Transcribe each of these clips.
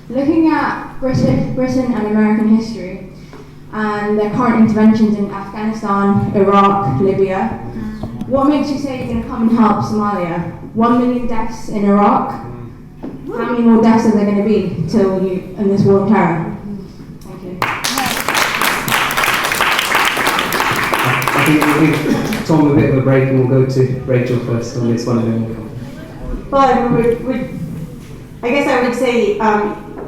Looking at Britain and American history and their current interventions in Afghanistan, Iraq, Libya, what makes you say you're going to come and help Somalia? 1 million deaths in Iraq. How many more deaths are there going to be till you in this war of terror? Thank you. I think we'll give Tom a bit of a break and we'll go to Rachel first on this one and then we'll come. Well, I guess I would say,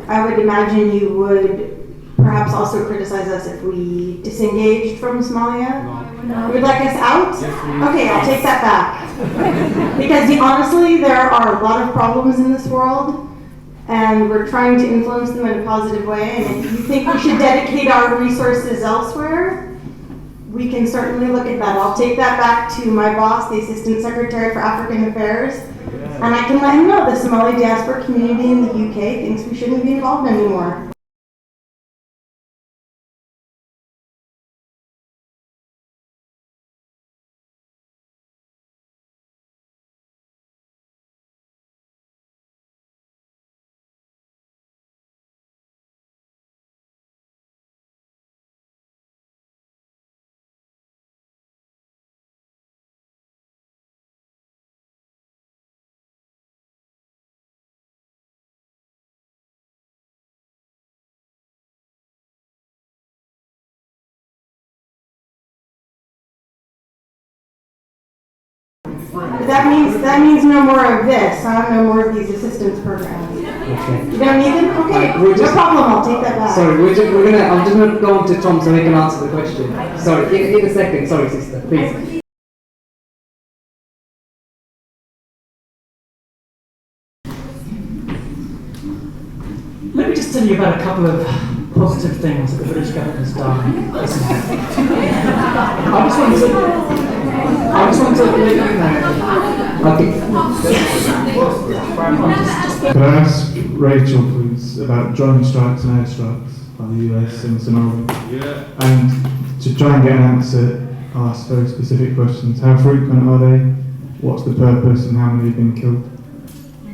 I would imagine you would perhaps also criticize us if we disengaged from Somalia. No. You would like us out? Okay, I'll take that back. Because honestly, there are a lot of problems in this world, and we're trying to influence them in a positive way, and if you think we should dedicate our resources elsewhere, we can certainly look at that. I'll take that back to my boss, the Assistant Secretary for African Affairs, and I can let him know the Somali diaspora community in the UK thinks we shouldn't be involved anymore. That means no more of this, huh? No more of these assistance programs. Okay. You don't need them? Okay, no problem, I'll take that back. Sorry, I'm just going to go on to Tom so he can answer the question. Sorry, in a second. Sorry, sister, please. Let me just tell you about a couple of positive things that the British government has done. I just want to let you know. Okay. Could I ask Rachel, please, about drone strikes and airstrikes by the US in Somalia? Yeah. And to try and get an answer, I'll ask very specific questions. How frequent are they? What's the purpose and how many have been killed? Yes,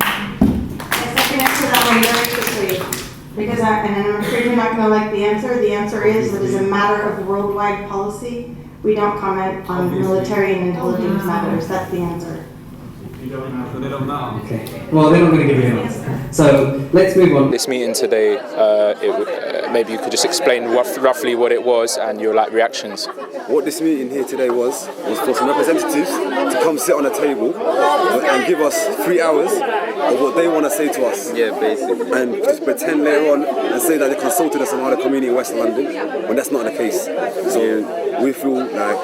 I can answer that one very quickly. Because and I'm afraid you're not going to like the answer. The answer is that as a matter of worldwide policy, we don't comment on military and intelligence matters. That's the answer. You don't know. They don't know. Okay. Well, they're not going to give you an answer. So let's move on. This meeting today, maybe you could just explain roughly what it was and your reactions. What this meeting here today was for some representatives to come sit on a table and give us 3 hours of what they want to say to us. Yeah, basically. And just pretend later on and say that they consulted us about the community in West London, when that's not the case. So we feel like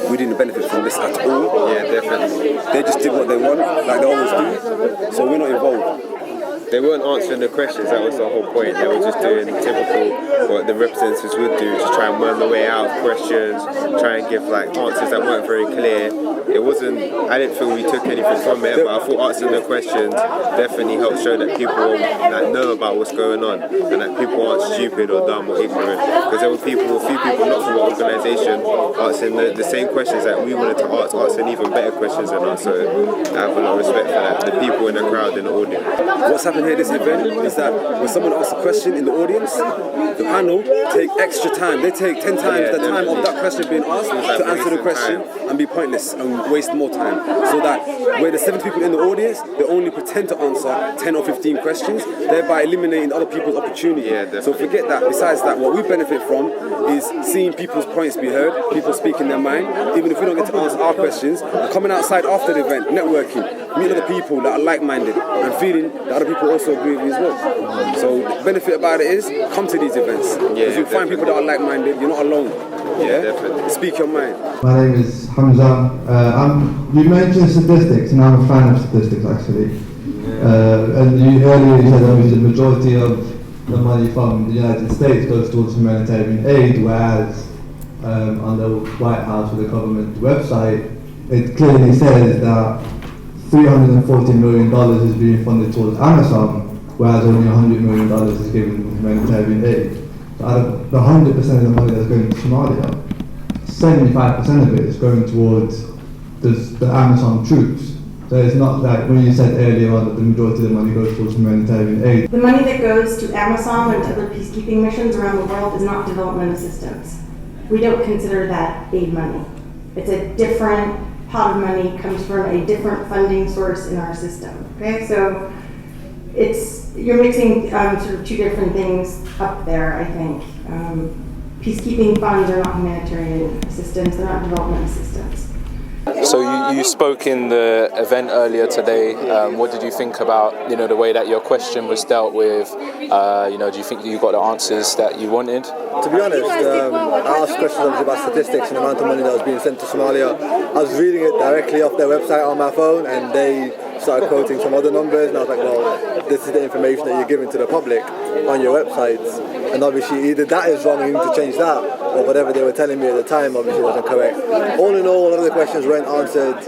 we didn't benefit from this at all. Yeah, definitely. They just did what they want, like they always do. So we're not involved. They weren't answering the questions, that was the whole point. They were just doing typical what the representatives would do, just try and worm their way out of questions, try and give answers that weren't very clear. It wasn't, I didn't feel we took anything from it, but I thought answering the questions definitely helped show that people know about what's going on and that people aren't stupid or dumb or ignorant. Because there were a few people not from our organisation asking the same questions that we wanted to ask, asking even better questions than us. So I have a lot of respect for that, the people in the crowd and the audience. What's happened here at this event is that when someone asks a question in the audience, the panel take extra time. They take 10 times the time of that question being asked to answer the question and be pointless and waste more time. So that where the 70 people in the audience, they only pretend to answer 10 or 15 questions, thereby eliminating other people's opportunity. So forget that. Besides that, what we benefit from is seeing people's points be heard, people speaking their mind, even if we don't get to answer our questions, coming outside after the event, networking, meeting other people that are like-minded and feeling that other people also agree with you as well. So the benefit about it is, come to these events. Because you find people that are like-minded, you're not alone. Yeah, definitely. Speak your mind. My name is Hamza. You mentioned statistics, and I'm a fan of statistics actually. And earlier you said obviously the majority of the money from the United States goes towards humanitarian aid, whereas on the White House or the government website, it clearly says that $340 million is being funded towards Amazon, whereas only $100 million is given humanitarian aid. So out of the 100% of the money that's going to Somalia, 75% of it is going towards the Amazon troops. So it's not like when you said earlier on that the majority of the money goes towards humanitarian aid. The money that goes to Amazon and to other peacekeeping missions around the world is not development assistance. We don't consider that aid money. It's a different pot of money, comes from a different funding source in our system. Okay, so you're mixing sort of two different things up there, I think. Peacekeeping funds are not humanitarian assistance, they're not development assistance. So you spoke in the event earlier today. What did you think about the way that your question was dealt with? Do you think you got the answers that you wanted? To be honest, I asked questions obviously about statistics and the amount of money that was being sent to Somalia. I was reading it directly off their website on my phone, and they started quoting some other numbers, and I was like, well, this is the information that you're giving to the public on your websites, and obviously either that is wrong, you need to change that, or whatever they were telling me at the time obviously wasn't correct. All in all, a lot of the questions weren't answered.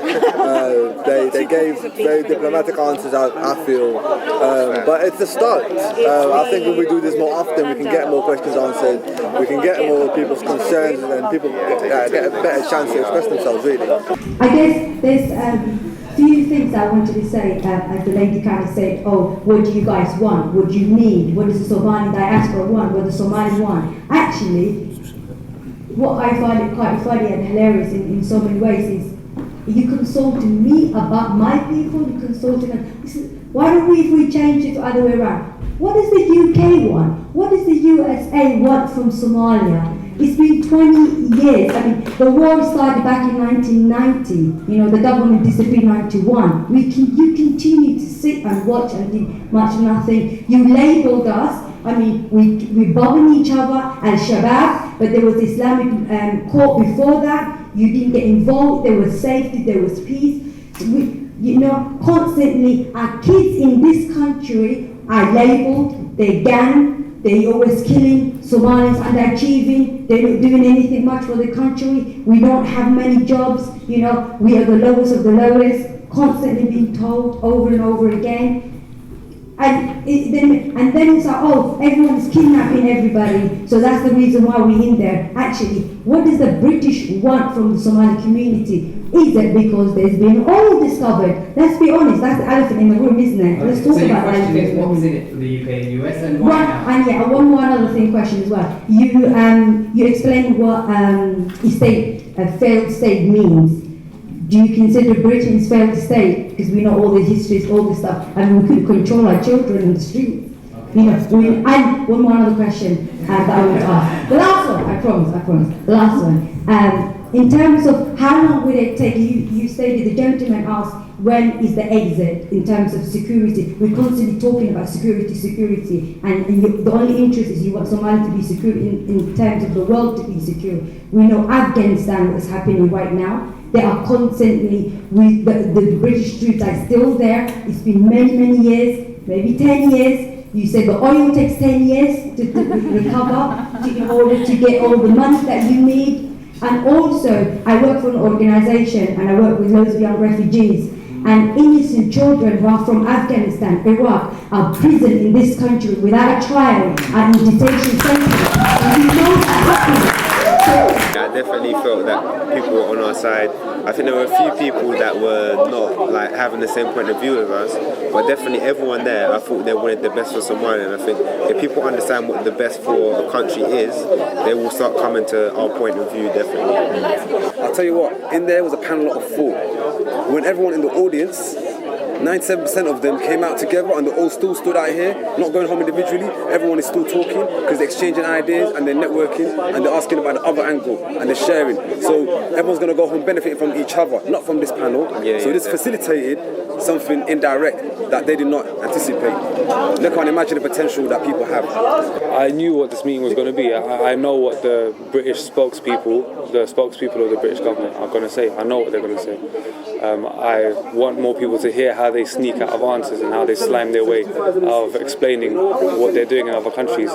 They gave very diplomatic answers, I feel, but it's a start. I think when we do this more often, we can get more questions answered, we can get more people's concerns, and people get a better chance to express themselves, really. I guess there's few things I wanted to say, as the lady kind of said, oh, what do you guys want? What do you need? What does the Somali diaspora want? What does the Somali want? Actually, what I find it quite funny and hilarious in so many ways is, you consulting me about my people, you consulting them. Why don't we change it the other way around? What does the UK want? What does the USA want from Somalia? It's been 20 years. I mean, the war started back in 1990. The government disappeared in 91. You continue to sit and watch and do much nothing. You labelled us. I mean, we bombing each other, Al-Shabaab, but there was Islamic court before that. You didn't get involved. There was safety. There was peace. Constantly, our kids in this country are labelled. They're gang. They're always killing Somalis, underachieving. They're not doing anything much for the country. We don't have many jobs. We are the lowest of the lowest, constantly being told over and over again. And then it's like, oh, everyone's kidnapping everybody, so that's the reason why we're in there. Actually, what does the British want from the Somali community? Is it because there's been oil discovered? Let's be honest, that's the elephant in the room, isn't it? Let's talk about the elephant in the room. What's in it for the UK and US and why now? And yeah, one other thing question as well. You explained what a failed state means. Do you consider Britain's failed state? Because we know all the histories, all this stuff, and we could control our children in the streets. And one more other question that I want to ask. The last one, I promise. The last one. In terms of how long will it take, you stated, the gentleman asked, when is the exit in terms of security? We're constantly talking about security, and the only interest is you want Somalia to be secure in terms of the world to be secure. We know Afghanistan, what's happening right now. They are constantly, the British troops are still there. It's been many years, maybe 10 years. You said the oil takes 10 years to recover in order to get all the money that you need. And also, I work for an organization and I work with loads of young refugees. And innocent children who are from Afghanistan, Iraq, are imprisoned in this country without a trial and in detention centers. And we know that happens. I definitely felt that people were on our side. I think there were a few people that were not having the same point of view as us, but definitely everyone there, I thought they wanted the best for Somalia, and I think if people understand what the best for a country is, they will start coming to our point of view, definitely. I'll tell you what, in there was a panel of four. When everyone in the audience, 97% of them came out together and they all still stood out here, not going home individually. Everyone is still talking because they're exchanging ideas and they're networking and they're asking about the other angle and they're sharing. So everyone's going to go home benefiting from each other, not from this panel. So this facilitated something indirect that they did not anticipate. They can't imagine the potential that people have. I knew what this meeting was going to be. I know what the British spokespeople of the British government are going to say. I know what they're going to say. I want more people to hear how they sneak out of answers and how they slime their way out of explaining what they're doing in other countries.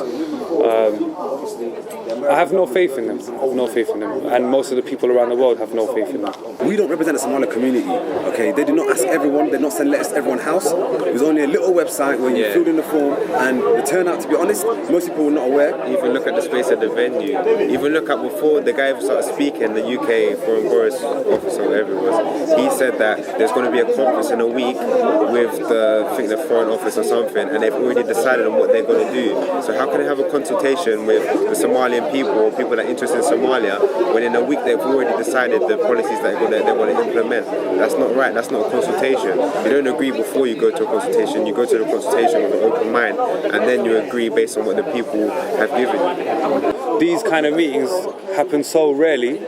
I have no faith in them. I have no faith in them. And most of the people around the world have no faith in them. We don't represent the Somali community, okay? They did not ask everyone, they did not send letters to everyone's house. It was only a little website where you filled in the form, and the turnout, to be honest, most people were not aware. Even look at the space of the venue. Even look at before the guy started speaking, the UK Foreign Boris officer, whatever it was, he said that there's going to be a conference in a week with I think the Foreign Office or something, and they've already decided on what they're going to do. So how can they have a consultation with the Somalian people, or people that are interested in Somalia, when in a week they've already decided the policies that they're going to implement? That's not right. That's not a consultation. You don't agree before you go to a consultation. You go to the consultation with an open mind, and then you agree based on what the people have given you. These kind of meetings happen so rarely,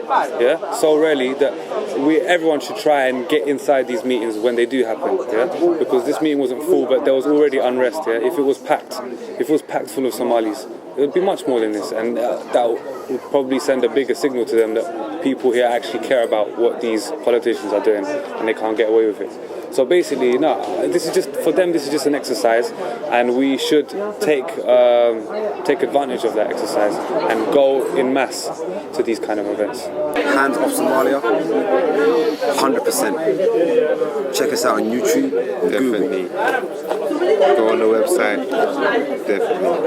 so rarely that everyone should try and get inside these meetings when they do happen, because this meeting wasn't full, but there was already unrest. If it was packed full of Somalis, it would be much more than this, and that would probably send a bigger signal to them that people here actually care about what these politicians are doing, and they can't get away with it. So basically, no, this is just for them. This is just an exercise, and we should take advantage of that exercise and go in mass to these kind of events. Hands off Somalia, 100%. Check us out on YouTube, definitely. Go on the website, definitely.